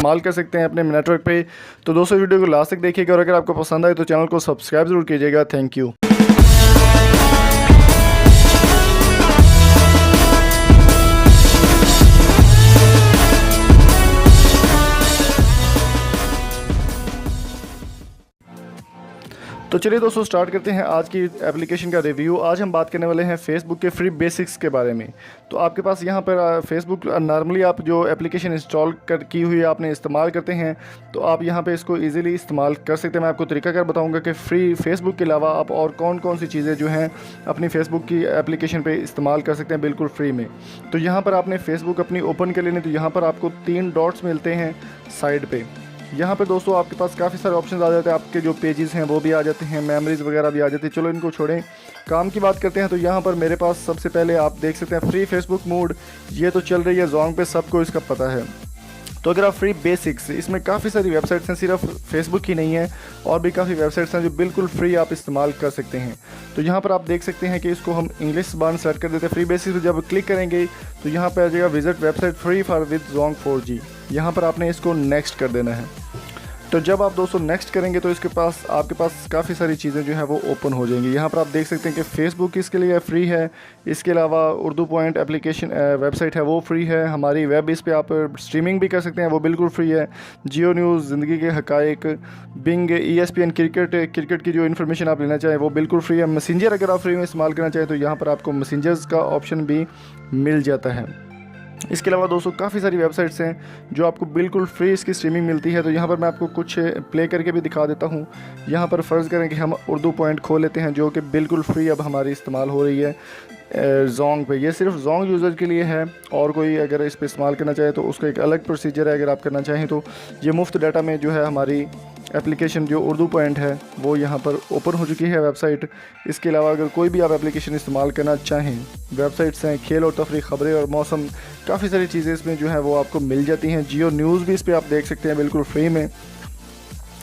इस्तेमाल कर सकते हैं अपने नेटवर्क पे। तो दोस्तों वीडियो को लास्ट तक देखिएगा और अगर आपको पसंद आए तो चैनल को सब्सक्राइब ज़रूर कीजिएगा। Thank you. तो चलिए दोस्तों स्टार्ट करते हैं आज की एप्लीकेशन का रिव्यू। आज हम बात करने वाले हैं फेसबुक के फ्री बेसिक्स के बारे में। तो आपके पास यहाँ पर फेसबुक नॉर्मली आप जो एप्लीकेशन इंस्टॉल की हुई आपने इस्तेमाल करते हैं तो आप यहाँ पे इसको इजीली इस्तेमाल कर सकते हैं। मैं आपको तरीकाकार बताऊँगा कि फ्री फेसबुक के अलावा आप और कौन कौन सी चीज़ें जो हैं अपनी फेसबुक की एप्लीकेशन पर इस्तेमाल कर सकते हैं बिल्कुल फ्री में। तो यहाँ पर आपने फेसबुक अपनी ओपन कर लेनी, तो यहाँ पर आपको 3 डॉट्स मिलते हैं साइड पे। यहाँ पे दोस्तों आपके पास काफ़ी सारे ऑप्शंस आ जाते हैं, आपके जो पेजेस हैं वो भी आ जाते हैं, मेमोरीज़ वगैरह भी आ जाती है। चलो इनको छोड़ें, काम की बात करते हैं। तो यहाँ पर मेरे पास सबसे पहले आप देख सकते हैं फ्री फेसबुक मोड, ये तो चल रही है जोंग पे, सबको इसका पता है। तो अगर आप फ्री बेसिक्स, इसमें काफ़ी सारी वेबसाइट्स हैं, सिर्फ फेसबुक ही नहीं है और भी काफ़ी वेबसाइट्स हैं जो बिल्कुल फ्री आप इस्तेमाल कर सकते हैं। तो यहाँ पर आप देख सकते हैं कि इसको हम इंग्लिश ज़बान सेलेक्ट कर देते हैं। फ्री बेसिक्स पर जब क्लिक करेंगे तो यहाँ पर आ जाएगा visit website free for with Jong 4G। यहाँ पर आपने इसको नेक्स्ट कर देना है। तो जब आप दोस्तों नेक्स्ट करेंगे तो इसके पास आपके पास काफ़ी सारी चीज़ें जो हैं वो ओपन हो जाएंगी। यहाँ पर आप देख सकते हैं कि फ़ेसबुक इसके लिए फ्री है, इसके अलावा उर्दू पॉइंट एप्लीकेशन वेबसाइट है वो फ्री है, हमारी वेब इस पे आप स्ट्रीमिंग भी कर सकते हैं वो बिल्कुल फ्री है, जियो न्यूज़, ज़िंदगी के हक़ाइक़, बिंग, ESPN क्रिकेट की जो इन्फॉर्मेशन आप लेना चाहें वो बिल्कुल फ्री है। मैसेंजर अगर आप फ्री में इस्तेमाल करना चाहें तो यहाँ पर आपको मैसेंजर्स का ऑप्शन भी मिल जाता है। इसके अलावा दोस्तों काफ़ी सारी वेबसाइट्स हैं जो आपको बिल्कुल फ्री इसकी स्ट्रीमिंग मिलती है। तो यहाँ पर मैं आपको कुछ प्ले करके भी दिखा देता हूँ। यहाँ पर फ़र्ज़ करें कि हम उर्दू पॉइंट खोल लेते हैं जो कि बिल्कुल फ्री अब हमारी इस्तेमाल हो रही है जोंग पे। ये सिर्फ जोंग यूज़र के लिए है और कोई अगर इस पर इस्तेमाल करना चाहे तो उसका एक अलग प्रोसीजर है। अगर आप करना चाहें तो ये मुफ्त डाटा में जो है हमारी एप्लीकेशन जो उर्दू पॉइंट है वो यहाँ पर ओपन हो चुकी है वेबसाइट। इसके अलावा अगर कोई भी आप एप्लीकेशन इस्तेमाल करना चाहें, वेबसाइट्स हैं, खेल और तफरीह, खबरें और मौसम, काफ़ी सारी चीज़ें इसमें जो है वो आपको मिल जाती हैं। जियो न्यूज़ भी इस पर आप देख सकते हैं बिल्कुल फ्री में,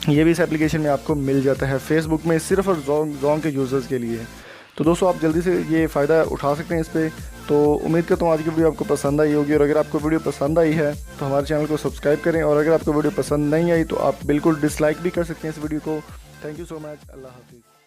ये भी इस एप्लीकेशन में आपको मिल जाता है। फेसबुक में सिर्फ और जोंग के यूज़र्स के लिए। तो दोस्तों आप जल्दी से ये फ़ायदा उठा सकते हैं इस पर। तो उम्मीद करता हूँ आज की वीडियो आपको पसंद आई होगी और अगर आपको वीडियो पसंद आई है तो हमारे चैनल को सब्सक्राइब करें और अगर आपको वीडियो पसंद नहीं आई तो आप बिल्कुल डिसलाइक भी कर सकते हैं इस वीडियो को। Thank you so much. अल्लाह हाफिज़।